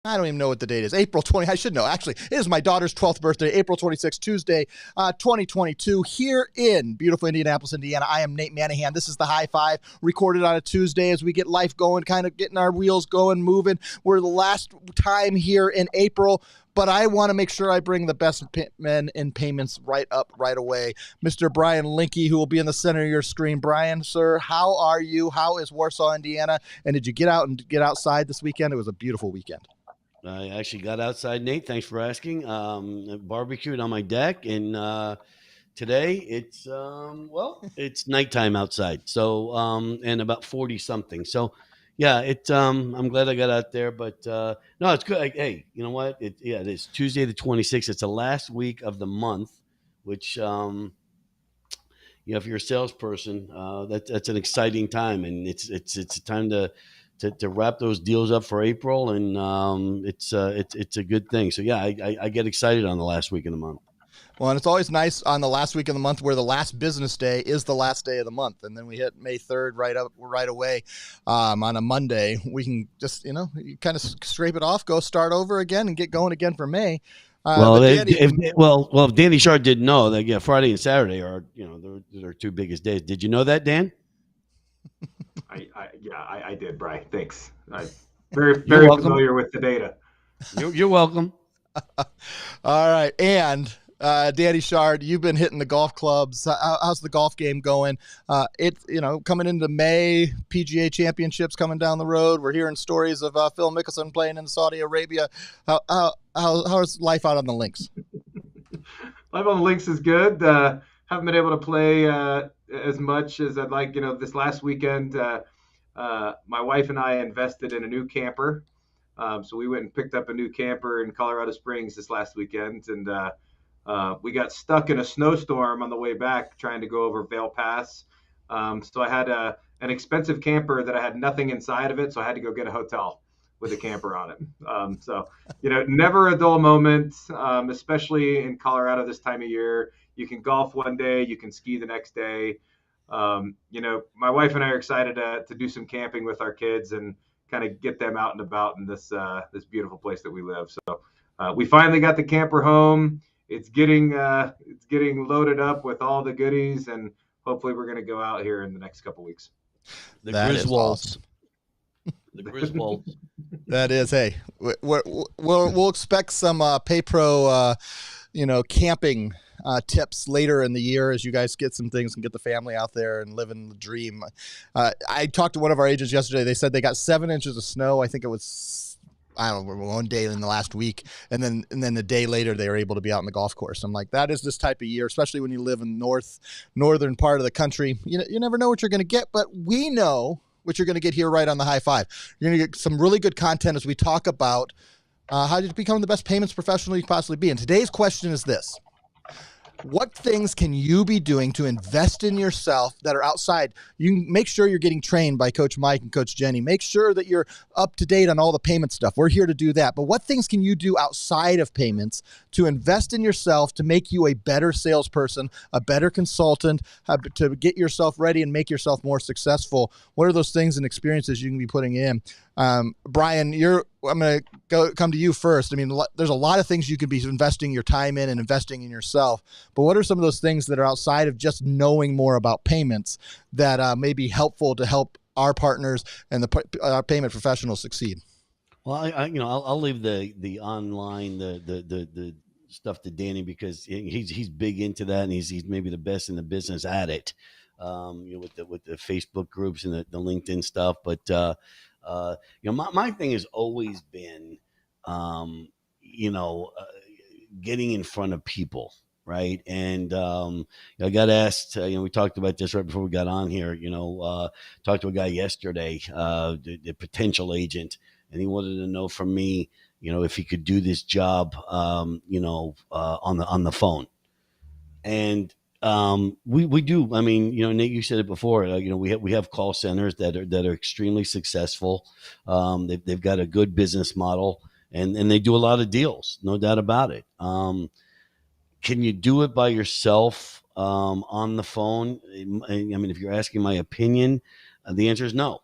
I don't even know what the date is. April 20. I should know. Actually, it is my daughter's 12th birthday, April 26th, Tuesday, 2022, here in beautiful Indianapolis, Indiana. I am Nate Manahan. This is the High Five, recorded on a Tuesday as we get life going, kind of getting our wheels going, moving. We're the last time here in April, but I want to make sure I bring the best men in payments right up right away. Mr. Brian Linke, who will be in the center of your screen. Brian, sir, how are you? How is Warsaw, Indiana? And did you get out and get outside this weekend? It was a beautiful weekend. I actually got outside, Nate. Thanks for asking. Barbecued on my deck, and today it's nighttime outside. So and about 40 something. So yeah, I'm glad I got out there, but no, it's good. Hey, you know what? It is Tuesday the 26th. It's the last week of the month, which if you're a salesperson, that's an exciting time, and it's a time to wrap those deals up for April, and it's a good thing. So yeah, I get excited on the last week of the month. Well, and it's always nice on the last week of the month where the last business day is the last day of the month, and then we hit May 3rd right away on a Monday. We can just you kind of scrape it off, go start over again, and get going again for May. If Danny Shard didn't know that, Friday and Saturday are their two biggest days. Did you know that, Dan? I did, Brian. Thanks. I'm very familiar with the data. You're welcome. All right, and Danny Shard, you've been hitting the golf clubs. How's the golf game going? It's coming into May, PGA Championships coming down the road. We're hearing stories of Phil Mickelson playing in Saudi Arabia. How's life out on the links? Life on the links is good. Haven't been able to play as much as I'd like. This last weekend, my wife and I invested in a new camper. So we went and picked up a new camper in Colorado Springs this last weekend, and we got stuck in a snowstorm on the way back trying to go over Vail Pass. So I had an expensive camper that I had nothing inside of it, so I had to go get a hotel with a camper on it. So never a dull moment, especially in Colorado this time of year. You can golf one day, you can ski the next day. My wife and I are excited to do some camping with our kids and kind of get them out and about in this beautiful place that we live. So we finally got the camper home. It's getting loaded up with all the goodies, and hopefully we're going to go out here in the next couple weeks. The Griswolds. The Griswolds. That is, hey, we'll expect some PayPro, camping tips later in the year as you guys get some things and get the family out there and living the dream. I talked to one of our agents yesterday. They said they got 7 inches of snow. I think it was, I don't know, one day in the last week, and then a day later they were able to be out on the golf course. I'm like, that is this type of year, especially when you live in northern part of the country. You never know what you're going to get, but we know what you're going to get here right on the High Five. You're going to get some really good content as we talk about how to become the best payments professional you can possibly be. And today's question is this: what things can you be doing to invest in yourself that are outside? You can make sure you're getting trained by Coach Mike and Coach Jenny. Make sure that you're up to date on all the payment stuff. We're here to do that. But what things can you do outside of payments to invest in yourself, to make you a better salesperson, a better consultant, to get yourself ready and make yourself more successful? What are those things and experiences you can be putting in? Brian, I'm going to come to you first. I mean, there's a lot of things you could be investing your time in and investing in yourself, but what are some of those things that are outside of just knowing more about payments that may be helpful to help our partners and our payment professionals succeed? Well, I'll leave the online, the stuff to Danny, because he's big into that, and he's maybe the best in the business at it. With the Facebook groups and the LinkedIn stuff, but my thing has always been, getting in front of people, right? And I got asked, we talked about this right before we got on here. Talked to a guy yesterday, the potential agent, and he wanted to know from me, if he could do this job, on the phone. And we do. I mean, Nate, you said it before. We have call centers that are extremely successful. They've got a good business model, and they do a lot of deals, no doubt about it. Can you do it by yourself on the phone? I mean, if you're asking my opinion, the answer is no.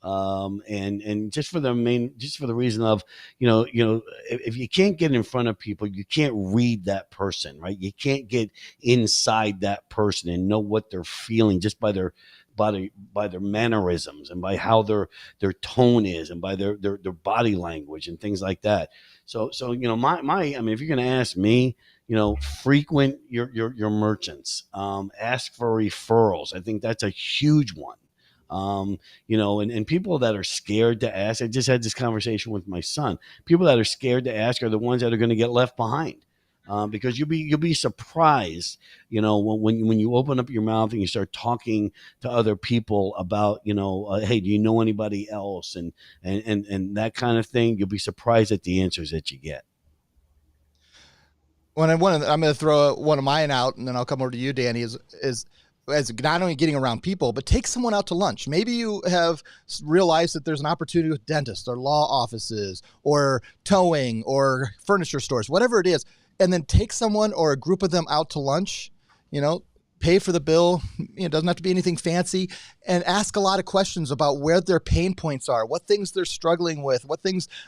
and just for the reason of, if you can't get in front of people, you can't read that person, right? You can't get inside that person and know what they're feeling just by their mannerisms and by how their tone is and by their body language and things like that. So I mean, if you're going to ask me, frequent your merchants, ask for referrals. I think that's a huge one. And people that are scared to ask. I just had this conversation with my son. People that are scared to ask are the ones that are going to get left behind. Because you'll be surprised, when you open up your mouth and you start talking to other people about, hey, do you know anybody else, and that kind of thing. You'll be surprised at the answers that you get. I'm going to throw one of mine out, and then I'll come over to you, Danny. Is as not only getting around people, but take someone out to lunch. Maybe you have realized that there's an opportunity with dentists or law offices or towing or furniture stores, whatever it is. And then take someone or a group of them out to lunch, pay for the bill. It doesn't have to be anything fancy, and ask a lot of questions about where their pain points are, what things they're struggling with,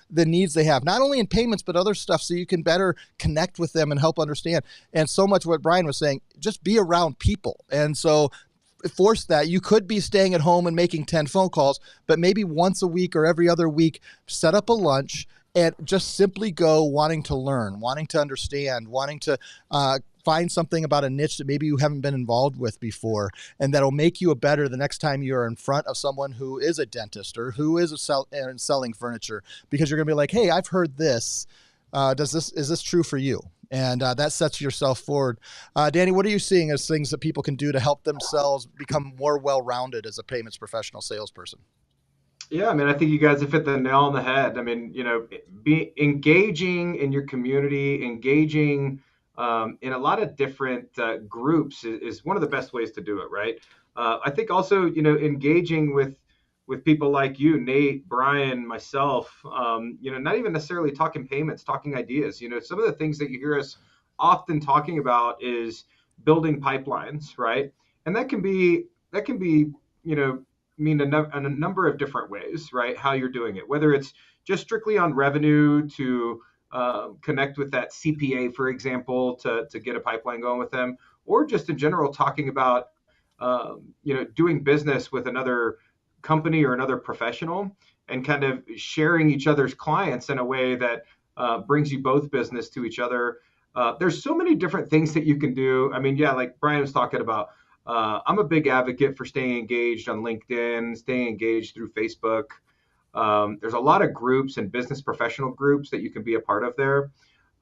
the needs they have, not only in payments, but other stuff, so you can better connect with them and help understand. And so much what Brian was saying, just be around people. And so force that. You could be staying at home and making 10 phone calls, but maybe once a week or every other week, set up a lunch and just simply go wanting to learn, wanting to understand, wanting to find something about a niche that maybe you haven't been involved with before, and that'll make you better the next time you're in front of someone who is a dentist or who is selling furniture, because you're going to be like, hey, I've heard this. Is this true for you? And that sets yourself forward. Danny, what are you seeing as things that people can do to help themselves become more well-rounded as a payments professional salesperson? Yeah, I mean, I think you guys have hit the nail on the head. I mean, be engaging in your community, engaging in a lot of different groups is one of the best ways to do it, right? I think also, engaging with people like you, Nate, Brian, myself, not even necessarily talking payments, talking ideas. Some of the things that you hear us often talking about is building pipelines, right? And that can be, mean a number of different ways, right? How you're doing it, whether it's just strictly on revenue to connect with that CPA, for example, to get a pipeline going with them, or just in general talking about, doing business with another company or another professional and kind of sharing each other's clients in a way that brings you both business to each other. There's so many different things that you can do. I mean, yeah, like Brian was talking about, I'm a big advocate for staying engaged on LinkedIn, staying engaged through Facebook. There's a lot of groups and business professional groups that you can be a part of there.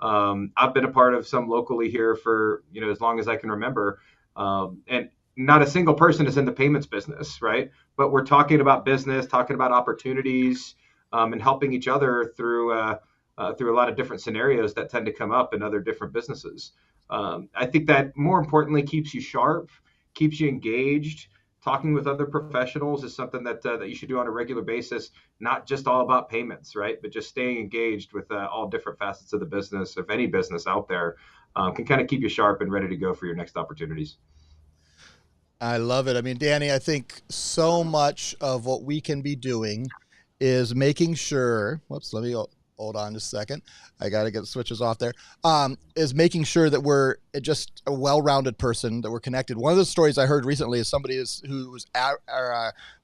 I've been a part of some locally here for, as long as I can remember. And not a single person is in the payments business, right? But we're talking about business, talking about opportunities, and helping each other through a lot of different scenarios that tend to come up in other different businesses. I think that more importantly keeps you sharp, keeps you engaged. Talking with other professionals is something that you should do on a regular basis, not just all about payments, right? But just staying engaged with all different facets of the business, of any business out there, can kind of keep you sharp and ready to go for your next opportunities. I love it. I mean, Danny, I think so much of what we can be doing is making sure, let me hold on just a second. I got to get the switches off there. Is making sure that we're just a well-rounded person, that we're connected. One of the stories I heard recently is somebody who was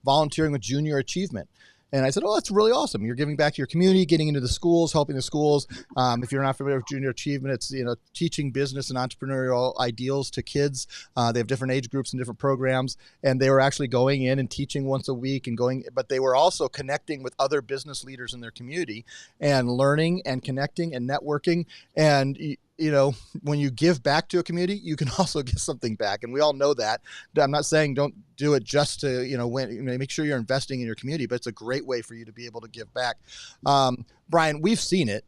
volunteering with Junior Achievement. And I said, oh, that's really awesome. You're giving back to your community, getting into the schools, helping the schools. If you're not familiar with Junior Achievement, it's teaching business and entrepreneurial ideals to kids. They have different age groups and different programs. And they were actually going in and teaching once a week but they were also connecting with other business leaders in their community and learning and connecting and networking. And when you give back to a community, you can also get something back. And we all know that. I'm not saying don't do it just to, make sure you're investing in your community, but it's a great way for you to be able to give back. Brian, we've seen it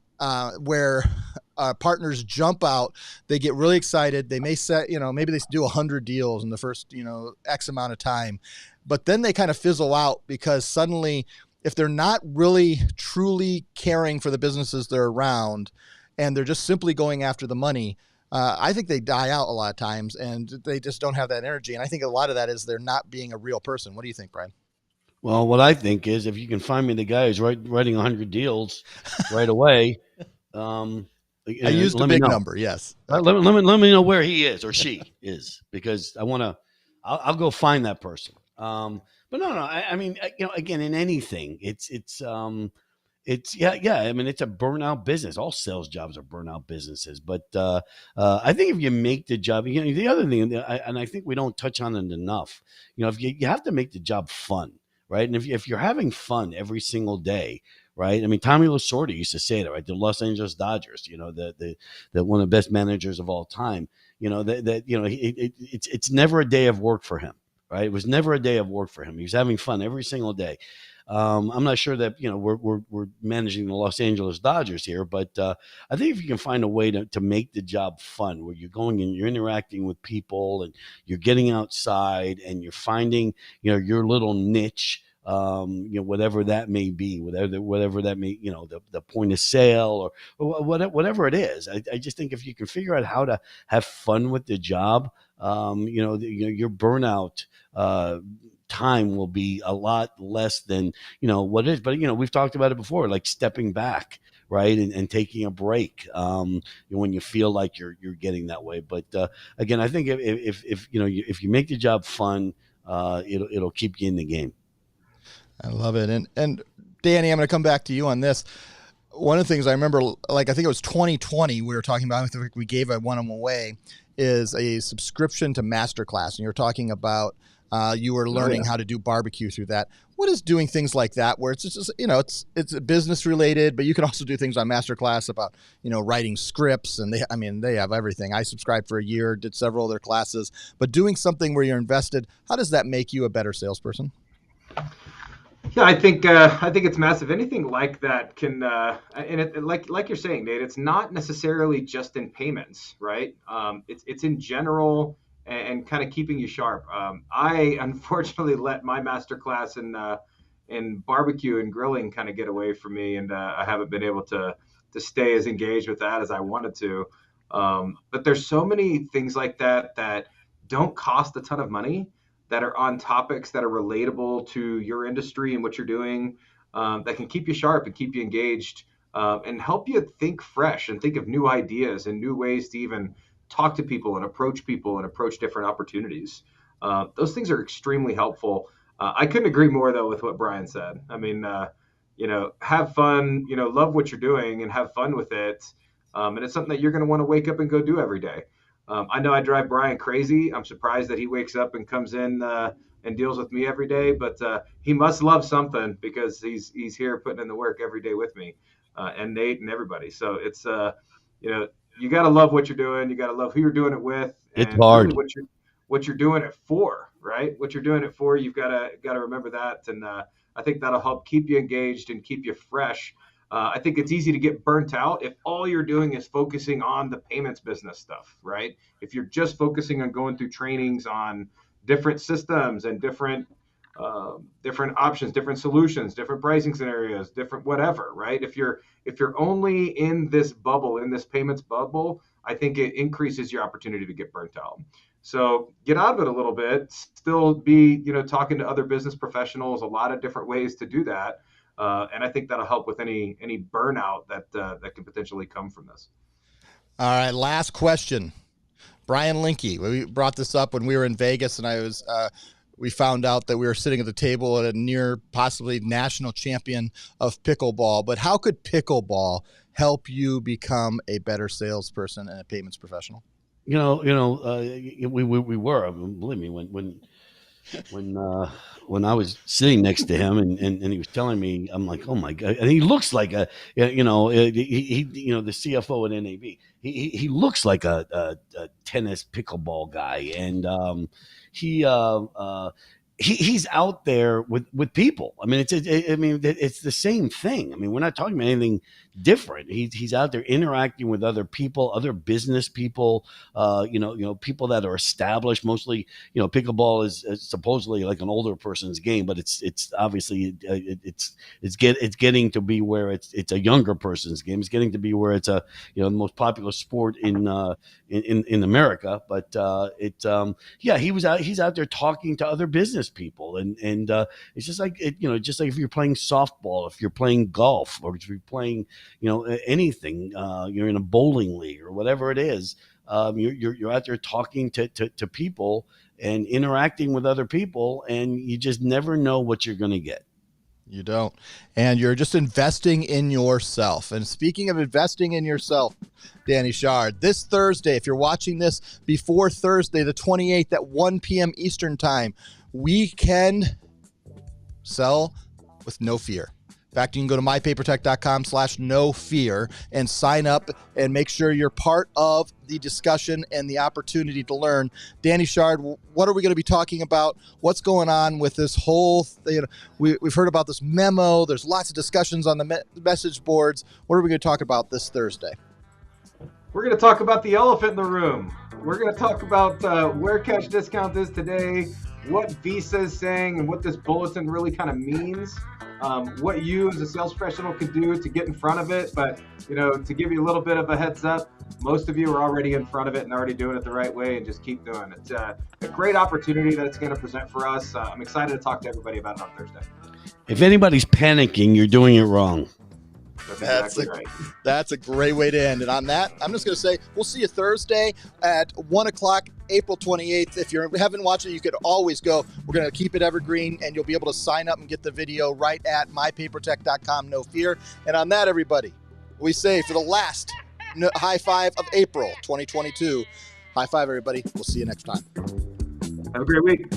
where partners jump out, they get really excited. They may set, maybe they do 100 deals in the first, X amount of time, but then they kind of fizzle out because suddenly if they're not really truly caring for the businesses they're around, and they're just simply going after the money, I think they die out a lot of times, and they just don't have that energy. And I think a lot of that is they're not being a real person. What do you think, Brian? Well, what I think is if you can find me the guy who's writing 100 deals right away, um, I used a let me big know. number. Yes. Let, Okay. let me know where he is or she is, because I want to. I'll go find that person. But no, no. I mean, again, in anything, it's yeah. I mean, it's a burnout business. All sales jobs are burnout businesses. But I think if you make the job, the other thing, and I think we don't touch on it enough. If you have to make the job fun, right? And if you're having fun every single day, right? I mean, Tommy Lasorda used to say that, right? The Los Angeles Dodgers, the one of the best managers of all time. It's never a day of work for him, right? It was never a day of work for him. He was having fun every single day. I'm not sure that we're managing the Los Angeles Dodgers here, but I think if you can find a way to make the job fun, where you're going and you're interacting with people and you're getting outside and you're finding your little niche, whatever that may be, whatever that may, the point of sale or whatever it is. I just think if you can figure out how to have fun with the job, your burnout time will be a lot less than what it is. But we've talked about it before, like stepping back, right, and taking a break when you feel like you're getting that way. But again, I think if you make the job fun, it'll keep you in the game. I love it. And Danny, I'm going to come back to you on this. One of the things I remember, like I think it was 2020, we were talking about, I think we gave one of them away, is a subscription to Masterclass. And you were talking about you were learning how to do barbecue through that. What is doing things like that, where it's just it's business related, but you can also do things on Masterclass about writing scripts, and they have everything. I subscribed for a year, did several of their classes, but doing something where you're invested, how does that make you a better salesperson? Yeah, I think it's massive. Anything like that can, and like you're saying, Nate, it's not necessarily just in payments, right? It's in general and kind of keeping you sharp. I unfortunately let my master class in barbecue and grilling kind of get away from me, and I haven't been able to stay as engaged with that as I wanted to. But there's so many things like that don't cost a ton of money, that are on topics that are relatable to your industry and what you're doing, that can keep you sharp and keep you engaged, and help you think fresh and think of new ideas and new ways to even talk to people and approach different opportunities. Those things are extremely helpful. I couldn't agree more, though, with what Brian said. I mean, have fun, love what you're doing and have fun with it. And it's something that you're going to want to wake up and go do every day. I know I drive Brian crazy. I'm surprised that he wakes up and comes in and deals with me every day, but he must love something, because he's here putting in the work every day with me, and Nate and everybody. So it's you got to love what you're doing. You got to love who you're doing it with, It's and really hard. what you're doing it for, right? What you're doing it for, you've got to remember that, and I think that'll help keep you engaged and keep you fresh. I think it's easy to get burnt out if all you're doing is focusing on the payments business stuff, right? If you're just focusing on going through trainings on different systems and different options, different solutions, different pricing scenarios, different whatever, right? If you're only in this bubble, in this payments bubble, I think it increases your opportunity to get burnt out. So get out of it a little bit, still be, talking to other business professionals, a lot of different ways to do that. And I think that'll help with any burnout that can potentially come from this. All right, last question. Brian Linke. We brought this up when we were in Vegas, and we found out that we were sitting at the table at a near possibly national champion of pickleball. But how could pickleball help you become a better salesperson and a payments professional? We were. Believe me, when I was sitting next to him and he was telling me, I'm like, oh my god, and he looks like the CFO at NAB. He looks like a tennis pickleball guy, and he. He's out there with people. I mean, it's the same thing. I mean, we're not talking about anything different. He's out there interacting with other people, other business people, people that are established. Mostly, pickleball is supposedly like an older person's game, but it's obviously it's getting to be where it's a younger person's game. It's getting to be where it's the most popular sport in America. But he's out there talking to other business people, and it's just like just like if you're playing softball, if you're playing golf, or if you're playing anything, you're in a bowling league or whatever it is. You're out there talking to people and interacting with other people, and you just never know what you're going to get. You don't. And you're just investing in yourself. And speaking of investing in yourself, Danny Shard, this Thursday, if you're watching this before Thursday, the 28th at 1 p.m. Eastern time, we can sell with no fear. In fact, you can go to mypapertech.com/no-fear and sign up and make sure you're part of the discussion and the opportunity to learn. Danny Shard, what are we going to be talking about? What's going on with this whole thing? We've heard about this memo. There's lots of discussions on the message boards. What are we going to talk about this Thursday? We're going to talk about the elephant in the room. We're going to talk about where cash discount is today, what Visa is saying, and what this bulletin really kind of means. What you as a sales professional can do to get in front of it. But, to give you a little bit of a heads up, most of you are already in front of it and already doing it the right way, and just keep doing it. It's a great opportunity that it's going to present for us. I'm excited to talk to everybody about it on Thursday. If anybody's panicking, you're doing it wrong. That's exactly right. That's a great way to end. And on that, I'm just going to say we'll see you Thursday at 1 o'clock, April 28th. If you haven't watched it, you could always go. We're going to keep it evergreen, and you'll be able to sign up and get the video right at mypapertech.com, no fear. And on that, everybody, we say for the last high five of April 2022, high five, everybody. We'll see you next time. Have a great week.